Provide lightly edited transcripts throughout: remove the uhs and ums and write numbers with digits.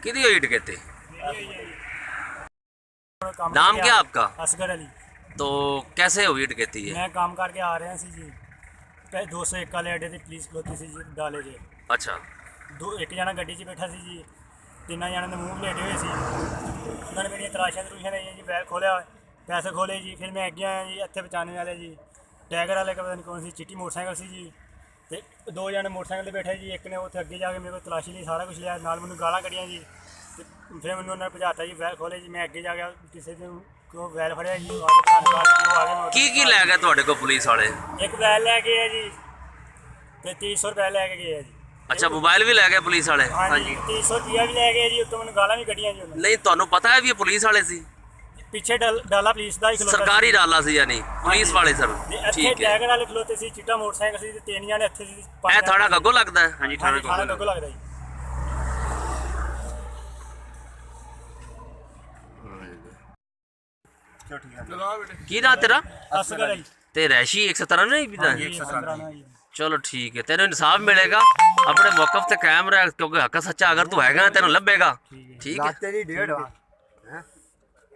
कितनी हुई डकैती? काम नाम करके क्या आ- आपका? असगर अली। तो कैसे हुई डकैती है? मैं काम करके आ रहे सी जी, 201 वाले अड्डे ते पुलिस खलोती सी जी डाले जे। अच्छा। एक जना गड्डी 'ਚ बैठा सी जी, ਤਿੰਨਾਂ ਜਣਿਆਂ ਦੇ ਮੂੰਹ ਬਲੇਡੇ ਹੋਏ ਸੀ। ਉਹਨਾਂ ਨੇ ਮੇਰੀਆਂ ਤਲਾਸ਼ਾਂ ਤਲੂਸ਼ਾਂ ਲਈਆਂ ਜੀ, ਬੈਗ ਖੋਲਿਆ, ਪੈਸੇ ਖੋਲੇ ਜੀ। ਫਿਰ ਮੈਂ ਅੱਗੇ ਆਇਆ ਜੀ, ਇੱਥੇ 95 ਵਾਲੇ ਜੀ, ਟੈਗਰ ਵਾਲੇ ਪਤਾ ਨਹੀਂ ਕੌਣ ਸੀ, ਚਿੱਟੀ ਮੋਟਰਸਾਈਕਲ ਸੀ ਜੀ। ਤੇ ਦੋ ਜਣੇ ਮੋਟਰਸਾਈਕਲ 'ਤੇ ਬੈਠੇ ਜੀ, ਇੱਕ ਨੇ ਉੱਥੇ ਅੱਗੇ ਜਾ ਕੇ ਮੇਰੇ ਕੋਲ ਤਲਾਸ਼ੀ ਲਈ ਸਾਰਾ ਕੁਝ ਲਿਆ, ਨਾਲ ਮੈਨੂੰ ਗਾਲਾਂ ਕੱਢੀਆਂ ਜੀ। ਤੇ ਫਿਰ ਮੈਨੂੰ ਉਹਨਾਂ ਨੇ ਭਜਾਤਾ ਜੀ, ਬੈਗ ਖੋਲੇ ਜੀ। ਮੈਂ ਅੱਗੇ ਜਾ ਗਿਆ, ਕਿਸੇ ਦੇ ਕੋਲ ਬੈਲ ਫੜਿਆ ਜੀ, ਆ ਗਏ। ਕੀ ਲੈ ਗਏ ਤੁਹਾਡੇ ਕੋਲ ਪੁਲਿਸ ਵਾਲੇ? ਇੱਕ ਬੈਲ ਲੈ ਗਏ ਆ ਜੀ, ਤੇ 300 ਰੁਪਏ ਲੈ ਕੇ ਗਏ ਆ ਜੀ। ਅੱਛਾ, ਮੋਬਾਈਲ ਵੀ ਲੈ ਗਏ ਪੁਲਿਸ ਵਾਲੇ? ਹਾਂਜੀ, 300 ਰੁਪਇਆ ਵੀ ਲੈ ਗਏ ਜੀ, ਉੱਤੋਂ ਮੈਨੂੰ ਗਾਲਾਂ ਵੀ ਕੱਢੀਆਂ ਜੀ ਉਹਨਾਂ ਨੇ। ਨਹੀਂ, ਤੁਹਾਨੂੰ ਪਤਾ ਹੈ ਵੀ ਇਹ ਪੁਲਿਸ ਵਾਲੇ ਸੀ? ਪਿੱਛੇ ਡਾਲਾ ਪੁਲਿਸ ਦਾ ਹੀ ਖਲੋਤਾ ਸਰਕਾਰੀ ਡਾਲਾ ਸੀ ਯਾਨੀ ਪੁਲਿਸ ਵਾਲੇ ਸਰ? ਇੱਥੇ ਠੀਕ ਹੈ। ਟੈਗਰ ਵਾਲੇ ਖਲੋਤੇ ਸੀ, ਚਿੱਟਾ ਮੋਟਰਸਾਈਕਲ ਸੀ, ਤੇ ਤਿੰਨ ਜਣੇ ਇੱਥੇ ਸੀ। ਇਹ ਥਾਣਾ ਗੱਗੋ ਲੱਗਦਾ ਹੈ? ਹਾਂਜੀ, ਥਾਣਾ ਗੱਗੋ ਲੱਗਦਾ ਜੀ। ਕੀ ਨਾਂ ਤੇਰਾ? ਅਸਗਰ ਜੀ। ਤੇ ਰੈਸ਼ੀ 117 ਨਹੀਂ ਵੀ? ਜੀ, 15 ਜੀ। ਚਲੋ ਠੀਕ ਹੈ, ਤੈਨੂੰ ਇਨਸਾਫ ਮਿਲੇਗਾ। ਆਪਣੇ ਮੌਕਫ ਤੇ ਕਾਇਮ ਰਹਿ, ਕਿਉਂਕਿ ਹੱਕ ਸੱਚਾ ਅਗਰ ਤੂੰ ਹੈਗਾ ਤੈਨੂੰ ਲੱਭੇਗਾ। ਠੀਕ ਹੈ। ਤੇਰੀ ਡੇਢ ਵਾ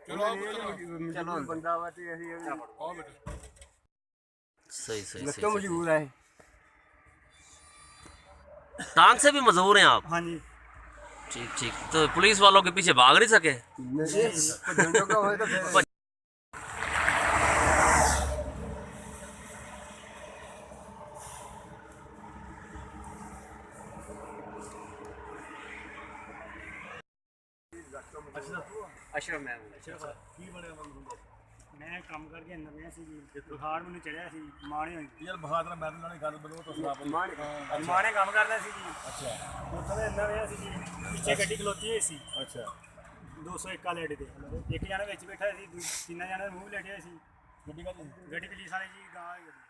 ਚਲੋ ਬੰਦਾ ਵਾ ਤੇ ਅਸੀਂ सही सही तो सही मजबूर है। टांग से भी मजबूर हैं आप? हाँ जी। ठीक ठीक। तो पुलिस वालों के पीछे भाग नहीं सके? अशरफ मैं मैं काम करके अंदर गया सी जी, बुखार मैंने चढ़िया सी, मां ने होई यार बहादुर मैं नाल गल बनो तो सुना मां ने काम करदा सी जी। अच्छा ਉੱਥੋਂ ਦੇ ਅੰਦਰ ਗਿਆ ਸੀ ਜੀ, ਪਿੱਛੇ ਗੱਡੀ ਖਲੋਤੀ ਹੋਈ ਸੀ अच्छा 201 ਵਾਲੇ ਅੱਡੇ ਤੇ। ਇੱਕ ਜਣਾ ਵਿੱਚ ਬੈਠਾ ਸੀ, ਤਿੰਨਾਂ ਜਣੇ ਦੇ ਮੂੰਹ ਬਲੇਡੇ ਹੋਏ ਸੀ। ਗੱਡੀ ਕਾ ਗੱਡੀ ਪੁਲਿਸ ਵਾਲੇ ਜੀ, ਗਾਂ ਵਾਲੀ ਗੱਡੀ।